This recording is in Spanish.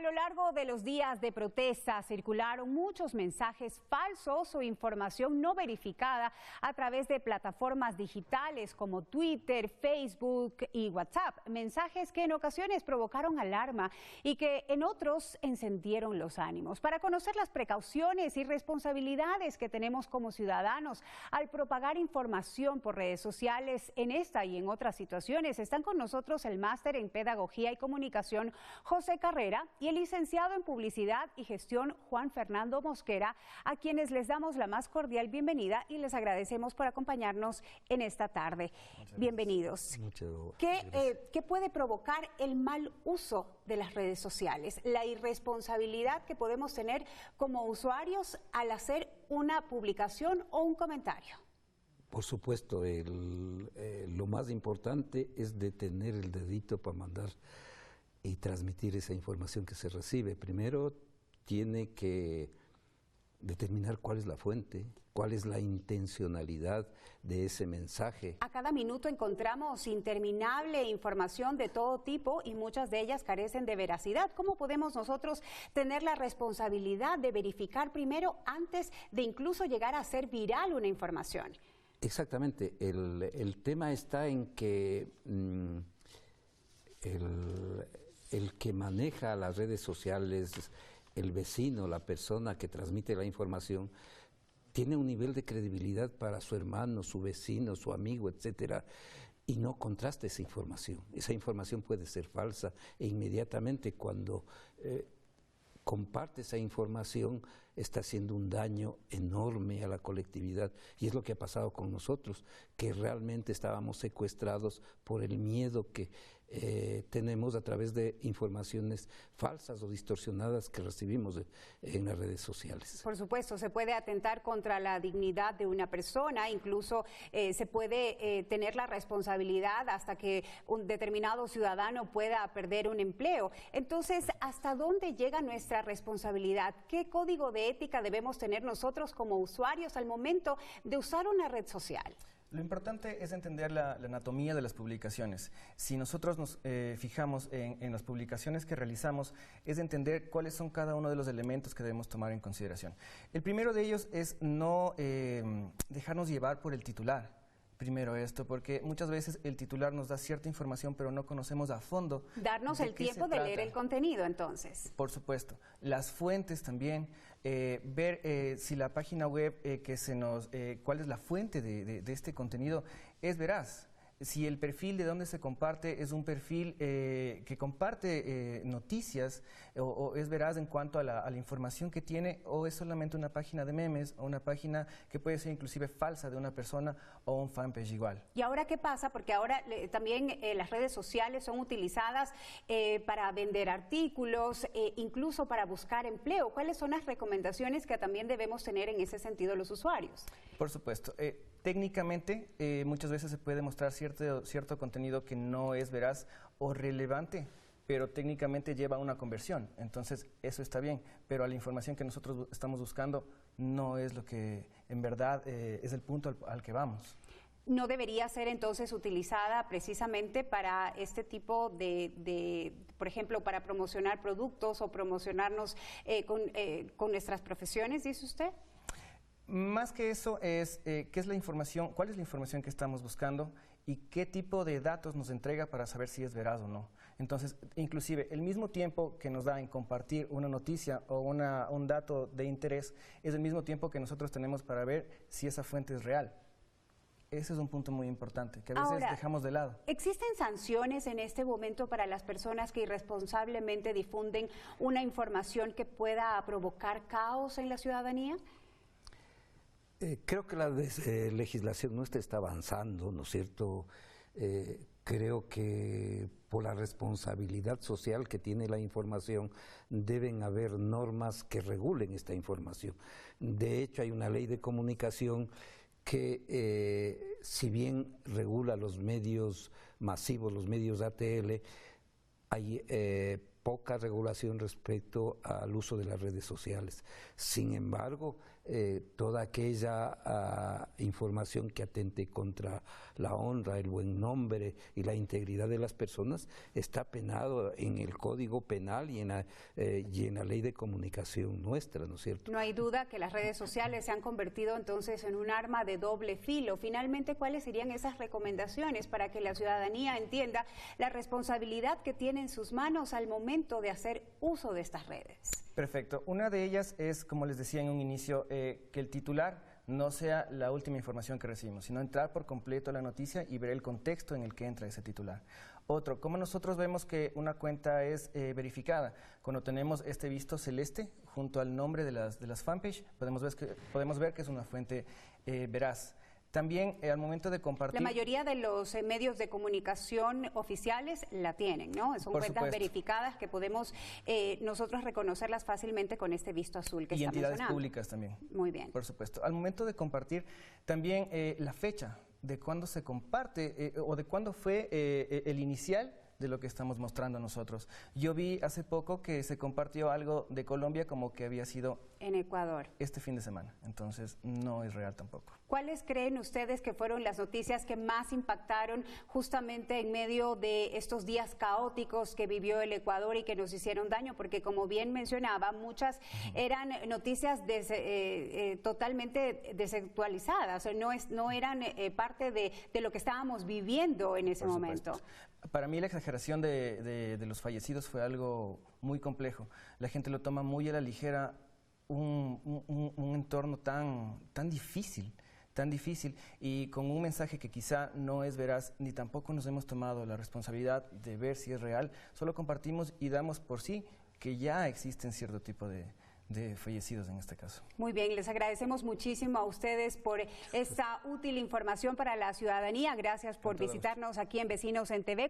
lo largo de los días de protesta circularon muchos mensajes falsos o información no verificada a través de plataformas digitales como Twitter, Facebook y WhatsApp. Mensajes que en ocasiones provocaron alarma y que en otros encendieron los ánimos. Para conocer las precauciones y responsabilidades que tenemos como ciudadanos al propagar información por redes sociales en esta y en otras situaciones, están con nosotros el máster en Pedagogía y Comunicación José Carrera y el licenciado en Publicidad y Gestión Juan Fernando Mosquera, a quienes les damos la más cordial bienvenida y les agradecemos por acompañarnos en esta tarde. Bienvenidos. ¿Qué puede provocar el mal uso de las redes sociales? La irresponsabilidad que podemos tener como usuarios al hacer una publicación o un comentario. Por supuesto, lo más importante es detener el dedito para mandar y transmitir esa información que se recibe. Primero tiene que determinar cuál es la fuente, cuál es la intencionalidad de ese mensaje. A cada minuto encontramos interminable información de todo tipo y muchas de ellas carecen de veracidad. ¿Cómo podemos nosotros tener la responsabilidad de verificar primero antes de incluso llegar a hacer viral una información? Exactamente. El tema está en que el que maneja las redes sociales, el vecino, la persona que transmite la información, tiene un nivel de credibilidad para su hermano, su vecino, su amigo, etcétera, y no contrasta esa información. Esa información puede ser falsa e inmediatamente cuando comparte esa información está haciendo un daño enorme a la colectividad, y es lo que ha pasado con nosotros, que realmente estábamos secuestrados por el miedo que tenemos a través de informaciones falsas o distorsionadas que recibimos en las redes sociales. Por supuesto, se puede atentar contra la dignidad de una persona, incluso se puede tener la responsabilidad hasta que un determinado ciudadano pueda perder un empleo. Entonces, ¿hasta dónde llega nuestra responsabilidad? ¿Qué código de ética debemos tener nosotros como usuarios al momento de usar una red social? Lo importante es entender la anatomía de las publicaciones. Si nosotros nos fijamos en las publicaciones que realizamos, es entender cuáles son cada uno de los elementos que debemos tomar en consideración. El primero de ellos es no dejarnos llevar por el titular. Primero esto, porque muchas veces el titular nos da cierta información, pero no conocemos a fondo. Darnos el tiempo de leer el contenido, entonces. Por supuesto. Las fuentes también, ver si la página web cuál es la fuente de este contenido es veraz. Si el perfil de donde se comparte es un perfil que comparte noticias o es veraz en cuanto a la información que tiene, o es solamente una página de memes o una página que puede ser inclusive falsa de una persona o un fanpage igual. ¿Y ahora qué pasa? Porque ahora también las redes sociales son utilizadas para vender artículos, incluso para buscar empleo. ¿Cuáles son las recomendaciones que también debemos tener en ese sentido los usuarios? Por supuesto. Técnicamente, muchas veces se puede mostrar cierto contenido que no es veraz o relevante, pero técnicamente lleva a una conversión. Entonces, eso está bien, pero la información que nosotros estamos buscando no es lo que en verdad es el punto al que vamos. ¿No debería ser entonces utilizada precisamente para este tipo por ejemplo, para promocionar productos o promocionarnos con nuestras profesiones, dice usted? Más que eso es ¿qué es la información? ¿Cuál es la información que estamos buscando? ¿Y qué tipo de datos nos entrega para saber si es veraz o no? Entonces, inclusive, el mismo tiempo que nos da en compartir una noticia o un dato de interés es el mismo tiempo que nosotros tenemos para ver si esa fuente es real. Ese es un punto muy importante, que a veces dejamos de lado. ¿Existen sanciones en este momento para las personas que irresponsablemente difunden una información que pueda provocar caos en la ciudadanía? Creo que la legislación nuestra está avanzando, ¿no es cierto? Creo que por la responsabilidad social que tiene la información deben haber normas que regulen esta información. De hecho, hay una ley de comunicación que si bien regula los medios masivos, los medios ATL, hay poca regulación respecto al uso de las redes sociales. Sin embargo, toda aquella información que atente contra la honra, el buen nombre y la integridad de las personas está penado en el Código Penal y en la Ley de Comunicación nuestra, ¿no es cierto? No hay duda que las redes sociales se han convertido entonces en un arma de doble filo. Finalmente, ¿cuáles serían esas recomendaciones para que la ciudadanía entienda la responsabilidad que tiene en sus manos al momento de hacer uso de estas redes? Perfecto. Una de ellas es, como les decía en un inicio, que el titular no sea la última información que recibimos, sino entrar por completo a la noticia y ver el contexto en el que entra ese titular. Otro, ¿cómo nosotros vemos que una cuenta es verificada? Cuando tenemos este visto celeste junto al nombre de las fanpage, podemos ver que es una fuente veraz. También al momento de compartir... La mayoría de los medios de comunicación oficiales la tienen, ¿no? Son cuentas verificadas que podemos nosotros reconocerlas fácilmente con este visto azul que está mencionando. Y entidades públicas también. Muy bien. Por supuesto. Al momento de compartir, también la fecha de cuándo se comparte o de cuándo fue el inicial de lo que estamos mostrando nosotros. Yo vi hace poco que se compartió algo de Colombia como que había sido en Ecuador este fin de semana, entonces no es real tampoco. ¿Cuáles creen ustedes que fueron las noticias que más impactaron justamente en medio de estos días caóticos que vivió el Ecuador y que nos hicieron daño? Porque como bien mencionaba, muchas eran noticias totalmente desactualizadas, no eran parte de lo que estábamos viviendo en ese momento. Para mí la exageración de los fallecidos fue algo muy complejo. La gente lo toma muy a la ligera, un entorno tan difícil y con un mensaje que quizá no es veraz, ni tampoco nos hemos tomado la responsabilidad de ver si es real, solo compartimos y damos por sí que ya existen cierto tipo de fallecidos en este caso. Muy bien, les agradecemos muchísimo a ustedes por esta útil información para la ciudadanía. Gracias por visitarnos aquí en Vecinos en TV.